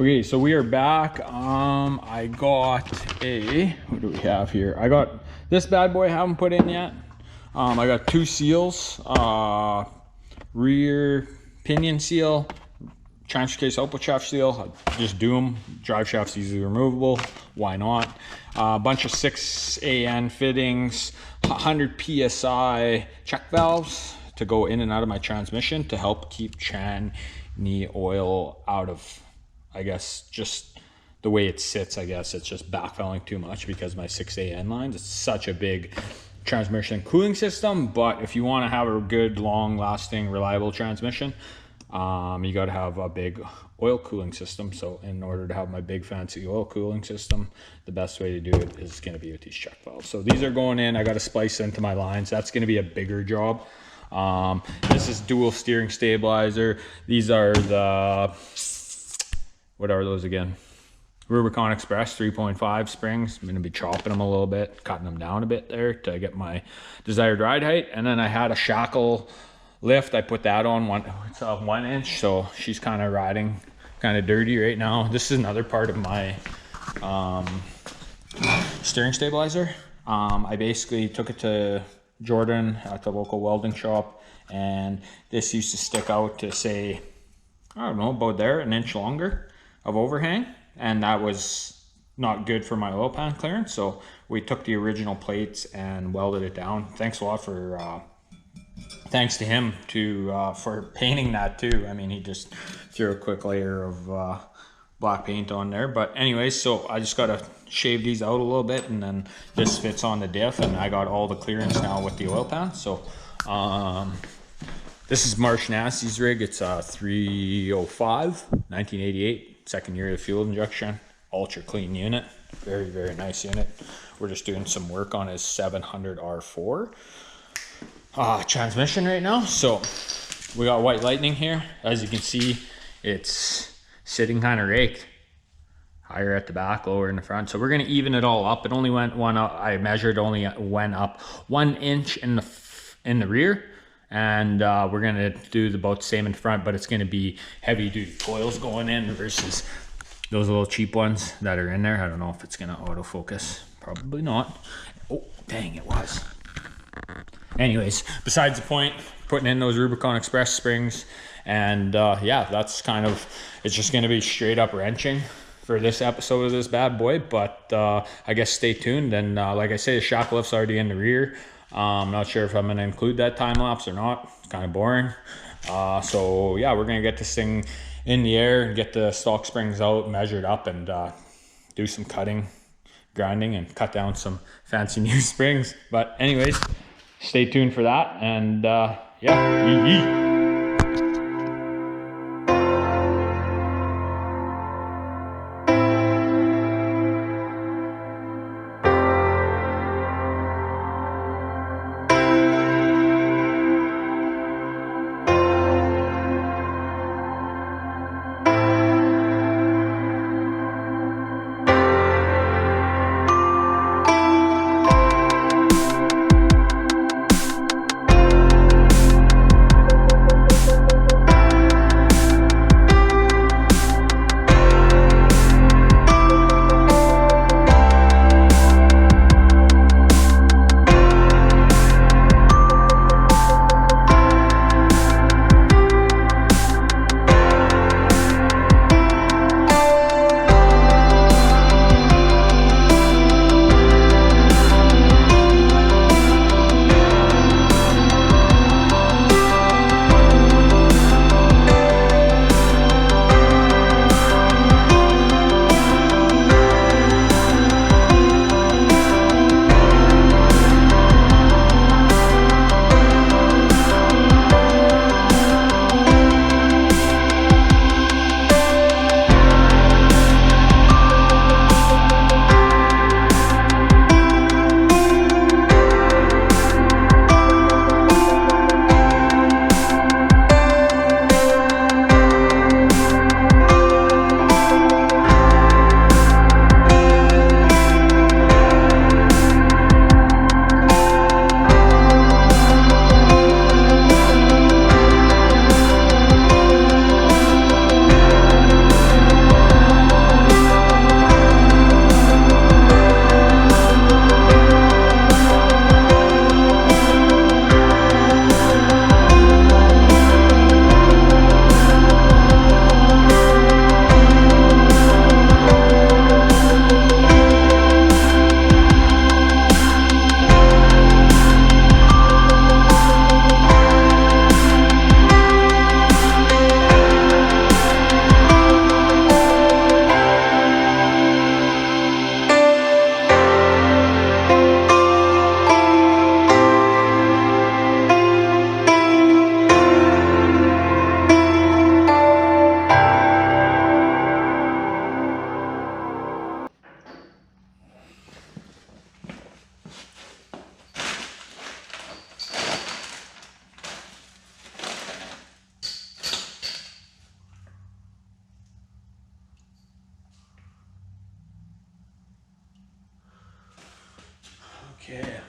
Okay, so we are back. I got what do we have here? I got this bad boy I haven't put in yet. I got two seals, rear pinion seal, transfer case output shaft seal. I just do them. Drive shaft's easily removable. Why not? A bunch of 6AN fittings, 100 PSI check valves to go in and out of my transmission to help keep knee oil out of, I guess, just the way it sits. I guess it's just backfilling too much because my 6AN lines. It's such a big transmission cooling system, but if you want to have a good, long-lasting, reliable transmission, you got to have a big oil cooling system. So in order to have my big fancy oil cooling system, the best way to do it is going to be with these check valves. So these are going in. I got to splice into my lines. That's going to be a bigger job. This is dual steering stabilizer. These are the, what are those again? Rubicon Express 3.5 springs. I'm going to be chopping them a little bit, cutting them down a bit there to get my desired ride height. And then I had a shackle lift. I put that on it's a 1 inch. So she's kind of riding kind of dirty right now. This is another part of my steering stabilizer. I basically took it to Jordan at the local welding shop, and this used to stick out to, say, I don't know, about there, an inch longer of overhang, and that was not good for my oil pan clearance. So we took the original plates and welded it down. Thanks a lot for thanks to him for painting that too. I mean, he just threw a quick layer of black paint on there. But anyways, so I just gotta shave these out a little bit, and then this fits on the diff, and I got all the clearance now with the oil pan. So this is Marsh Nasty's rig. It's a 305 1988, second year of fuel injection, ultra clean unit, very, very nice unit. We're just doing some work on his 700 R4 transmission right now. So we got White Lightning here. As you can see, it's sitting kind of raked, higher at the back, lower in the front. So we're going to even it all up. It only went one up. I measured, only went up 1 inch in the rear, and we're going to do about the same in front, but it's going to be heavy duty coils going in versus those little cheap ones that are in there. I don't know if it's going to autofocus. Probably not. Oh, dang, it was. Anyways, besides the point, putting in those Rubicon Express springs, and yeah, that's kind of, it's just going to be straight up wrenching for this episode of this bad boy. But I guess stay tuned. And like I say, the shock lift's already in the rear. I'm not sure if I'm going to include that time lapse or not. It's kind of boring. So yeah, we're going to get this thing in the air and get the stock springs out, measured up, and do some cutting, grinding, and cut down some fancy new springs. But anyways, stay tuned for that. And yeah, yee.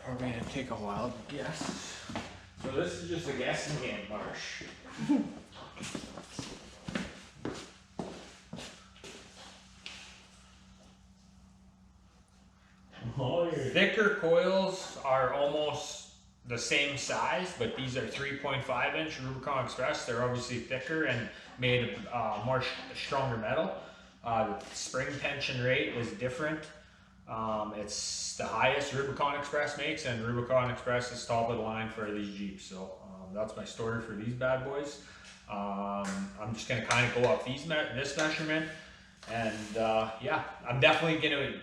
Probably gonna take a wild guess. So this is just a guessing game, Marsh. Thicker coils are almost the same size, but these are 3.5 inch Rubicon Express. They're obviously thicker and made of stronger metal. The spring tension rate is different. It's the highest Rubicon Express makes, and Rubicon Express is top of the line for these Jeeps. So that's my story for these bad boys. I'm just gonna kind of go off this measurement, and yeah, I'm definitely gonna.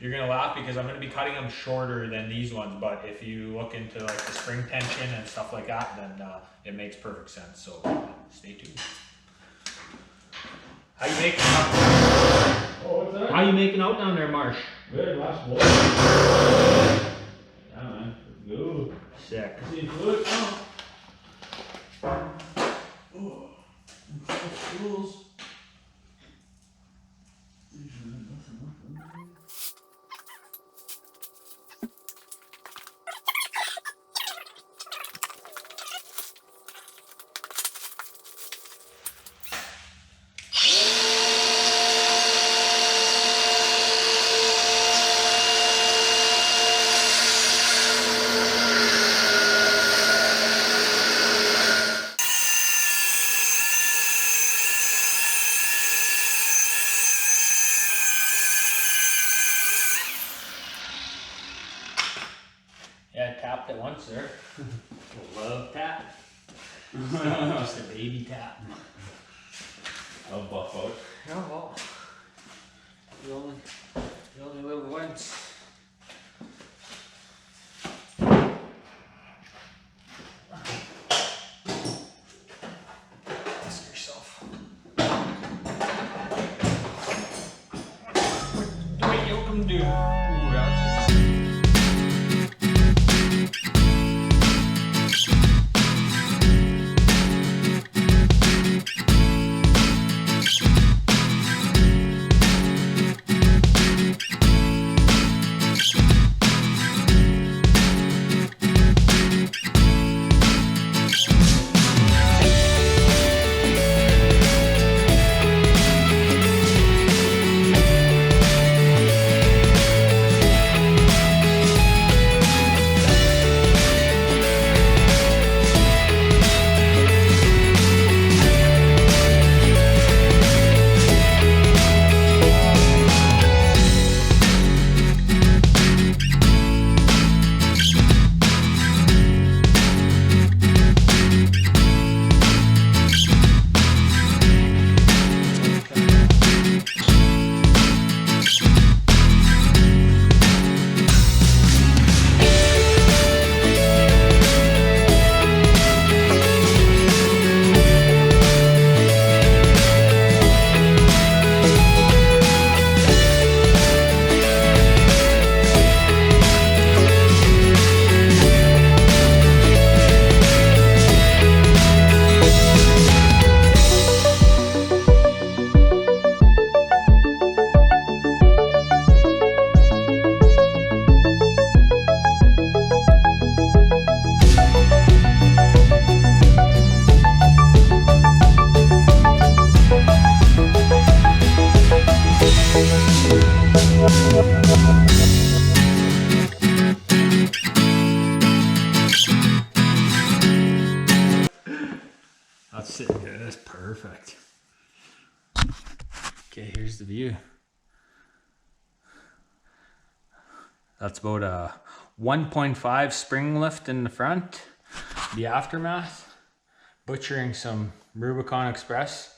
You're gonna laugh because I'm gonna be cutting them shorter than these ones. But if you look into like the spring tension and stuff like that, then it makes perfect sense. So stay tuned. How you making out? Oh, what's that? How you making out down there, Marsh? Good, last one. Yeah, man. Good. Sick. See fluid now. Oh, tools. Yeah, I tapped it once there. Love tap. Just a baby tap. I'll buff out. Yeah, well, you only live once. Ask yourself. What you can do? Ooh, that's sitting here. That's perfect. Okay, here's the view. That's about a 1.5 spring lift in the front. The aftermath, butchering some Rubicon Express,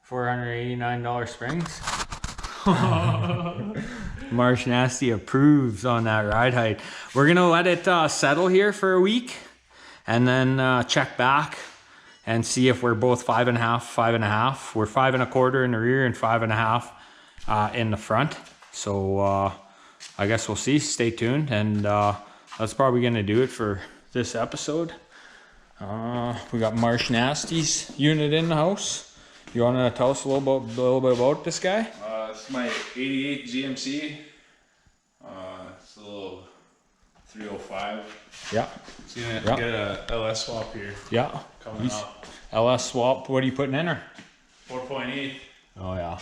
$489 springs. Marsh Nasty approves on that ride height. We're gonna let it settle here for a week and then check back and see if we're both 5.5, 5.5. We're 5 1/4 in the rear and 5.5 in the front. So I guess we'll see. Stay tuned, and that's probably gonna do it for this episode. We got Marsh Nasty's unit in the house. You wanna tell us a little bit about this guy? It's my 88 GMC. It's a little 305. Yeah. It's gonna Yeah. get a LS swap here Yeah. coming up. LS swap. What are you putting in her? 4.8. Oh yeah.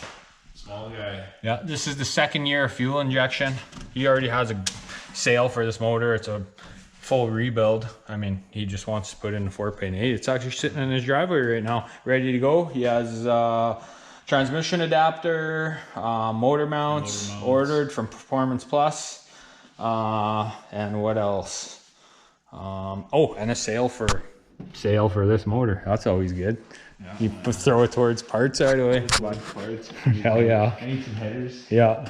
Small guy. Yeah. This is the second year of fuel injection. He already has a sale for this motor. It's a full rebuild. I mean, he just wants to put in the 4.8. It's actually sitting in his driveway right now, ready to go. He has transmission adapter, motor mounts ordered from Performance Plus, and what else? Oh, and a sale for this motor. That's always good. Yeah. You throw it towards parts right away. Parts. Hell yeah. I need some headers. Yeah.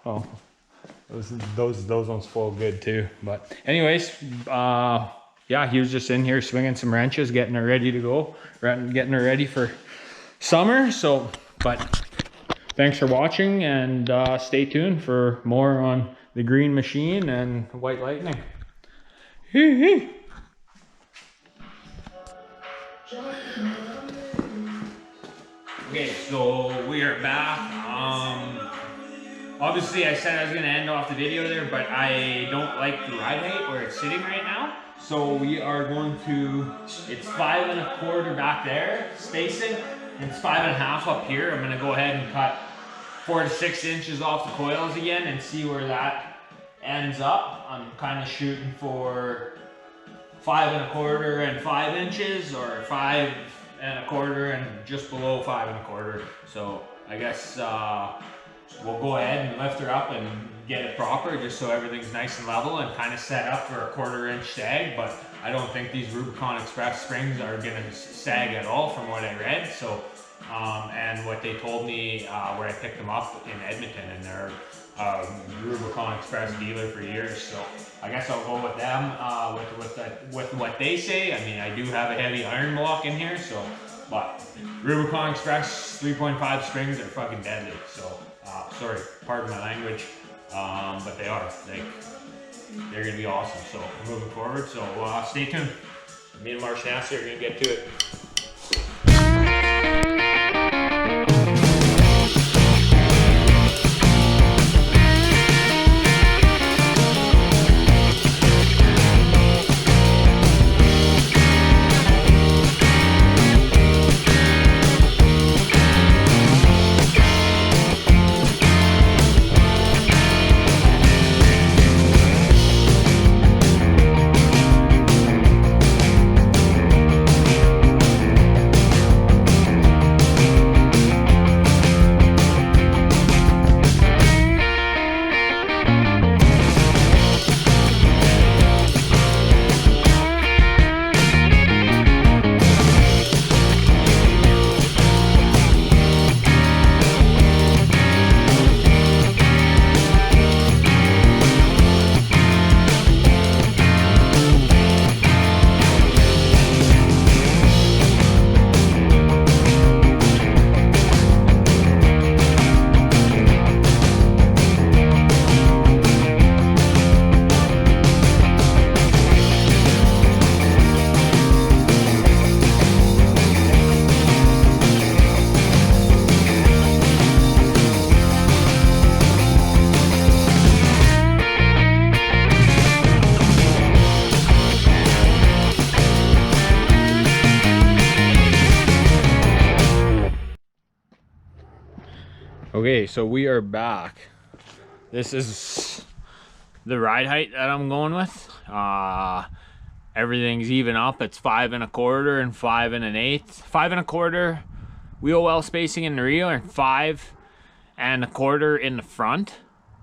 Oh, those ones flow good too. But anyways, yeah, he was just in here swinging some wrenches, getting her ready to go, getting her ready for summer. So, but thanks for watching, and stay tuned for more on the Green Machine and White Lightning. Hee hee. Okay, so we are back. Obviously I said I was gonna end off the video there, but I don't like the ride height where it's sitting right now. So we are going to, it's 5 1/4 back there, spacing, and it's 5 1/2 up here. I'm gonna go ahead and cut 4 to 6 inches off the coils again and see where that ends up. I'm kind of shooting for 5 1/4 and 5 inches, or 5 1/4 and just below 5 1/4. So I guess we'll go ahead and lift her up and get it proper, just so everything's nice and level and kind of set up for a 1/4 inch sag. But I don't think these Rubicon Express springs are gonna sag at all from what I read. So and what they told me where I picked them up in Edmonton, and they're Rubicon Express dealer for years. So I guess I'll go with them with what they say. I mean, I do have a heavy iron block in here, so, but Rubicon Express 3.5 springs are fucking deadly. So sorry, pardon my language, but they are, like, they're gonna be awesome. So we're moving forward, so stay tuned. Me and Marsh Nasty are gonna get to it. Okay, so we are back. This is the ride height that I'm going with. Everything's even up. It's 5 1/4 and 5 1/8. 5 1/4 wheel well spacing in the rear and 5 1/4 in the front.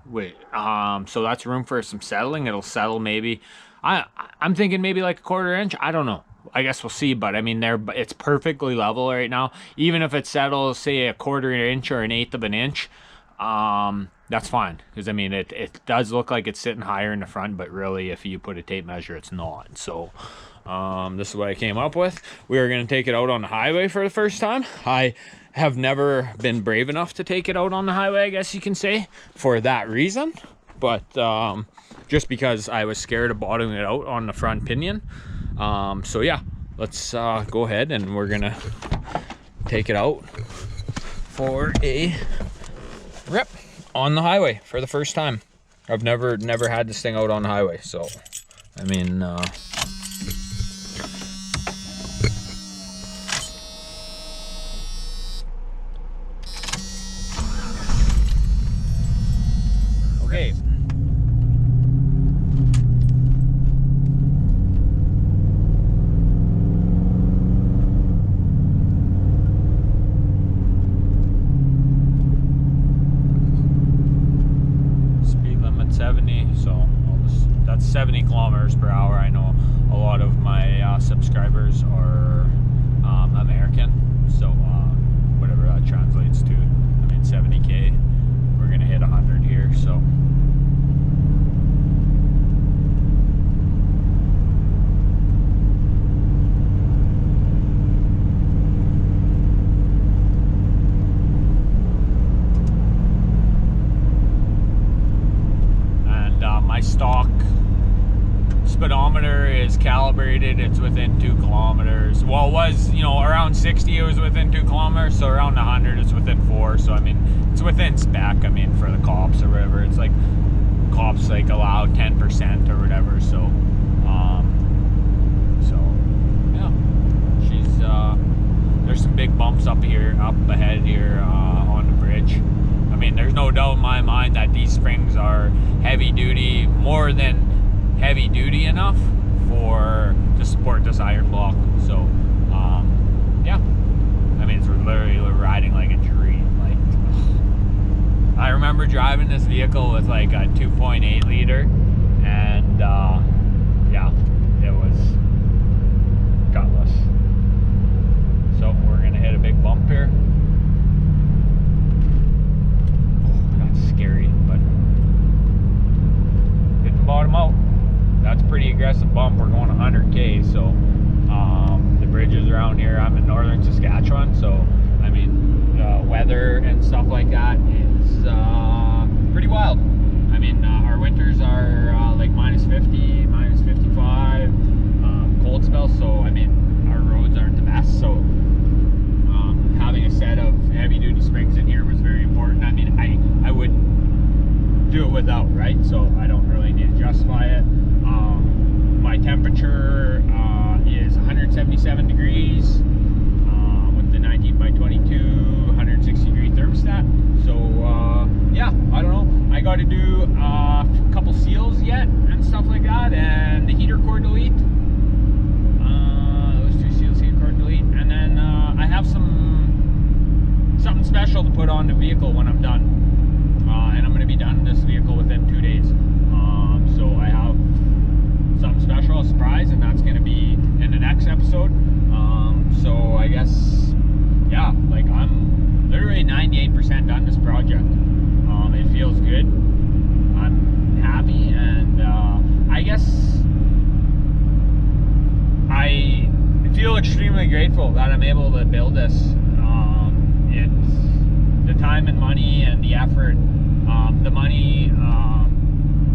Wait, so that's room for some settling. It'll settle maybe. I'm thinking maybe like a 1/4 inch. I don't know. I guess we'll see, but I mean, it's perfectly level right now. Even if it settles, say, a 1/4 inch or 1/8 of an inch, that's fine. Because I mean, it does look like it's sitting higher in the front, but really, if you put a tape measure, it's not. So this is what I came up with. We are going to take it out on the highway for the first time. I have never been brave enough to take it out on the highway, I guess you can say, for that reason. But just because I was scared of bottoming it out on the front pinion. So yeah, let's go ahead and we're gonna take it out for a rip on the highway for the first time. I've never had this thing out on the highway, so I mean, okay. Speed limit 70, so that's 70 kilometers per hour. I know a lot of my subscribers are American, so whatever that translates to, I mean 70k. We're gonna hit 100 here, so. My stock speedometer is calibrated. It's within 2 kilometers. Well, it was, you know, around 60 it was within 2 kilometers, so around 100 it's within 4. So I mean, it's within spec. I mean, for the cops or whatever, it's like cops like allow 10% or whatever. So yeah, she's there's some big bumps up ahead here on the bridge. I mean, there's no doubt in my mind that these springs are heavy duty, more than heavy duty enough to support this iron block. So, yeah, I mean, it's literally riding like a dream. Like, I remember driving this vehicle with like a 2.8 liter, and yeah, it was gutless. So we're gonna hit a big bump here. Scary, but didn't bottom out. That's a pretty aggressive bump. We're going 100k, so the bridges around here, I'm in northern Saskatchewan, so I mean weather and stuff like that is pretty wild. I mean our winters are like minus 50, minus 55, cold spells, so I mean our roads aren't the best, so having a set of heavy duty springs in here was very important. I mean, I wouldn't do it without, right? So I don't really need to justify it. My temperature is 177 degrees with the 19 by 22, 160 degree thermostat. So yeah, I don't know. I got to do a couple seals yet and stuff like that, and the heater core delete. Those 2 seals, heater core delete, and then I have something special to put on the vehicle when I'm done, and I'm going to be done in this vehicle within 2 days. So I have something special, a surprise, and that's going to be in the next episode. So I guess, yeah, like I'm literally 98% done this project. It feels good. I'm happy, and I guess I feel extremely grateful that I'm able to build this. It's the time and money and the effort. The money,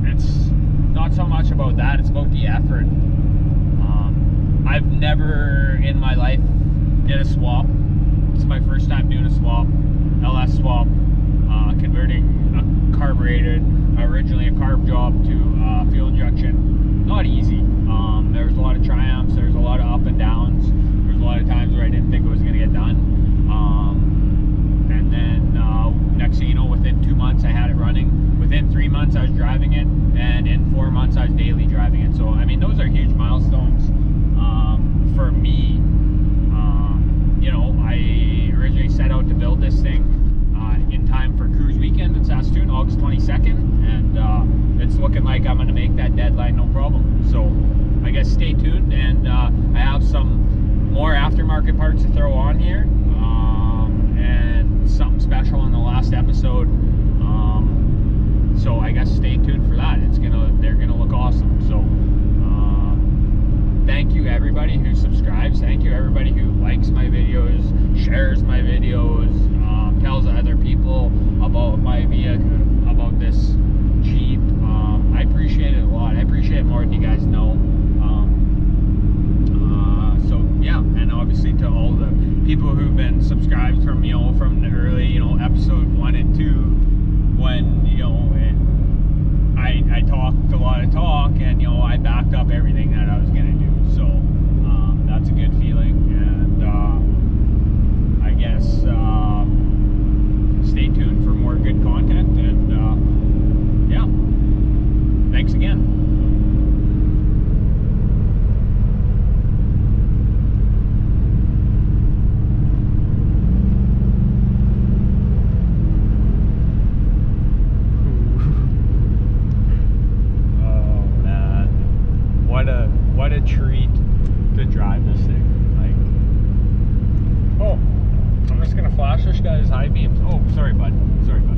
it's not so much about that, it's about the effort. I've never in my life did a swap. It's my first time doing a swap, LS swap, converting a carbureted, originally a carb job to fuel injection. Not easy. There's a lot of triumphs, there's a lot of up and downs, there's a lot of times where I didn't think it was going to get done. And then next thing you know, within 2 months I had it running. Within 3 months I was driving it, and in 4 months I was daily driving it. So I mean, those are huge milestones for me. You know, I originally set out to build this thing in time for Cruise Weekend in Saskatoon, August 22nd, and it's looking like I'm going to make that deadline no problem. So I guess stay tuned, and I have some more aftermarket parts to throw on here, and something special in the last episode. So I guess stay tuned for that. They're gonna look awesome. So thank you everybody who subscribes. Thank you everybody who likes my videos, shares my videos, tells other people about my vehicle, about this Jeep. I appreciate it a lot. I appreciate it more than you guys know. So yeah, and obviously to all the people who've been subscribed from, you know, from the early, you know, episode 1 and 2, when, you know, I talked a lot of talk, and you know, I backed up everything that I was gonna do. So that's a good feeling, and I guess stay tuned for more good content, and yeah, thanks again. What a treat to drive this thing. Like, oh, I'm just gonna flash this guy's high beams. Oh, sorry bud, sorry bud.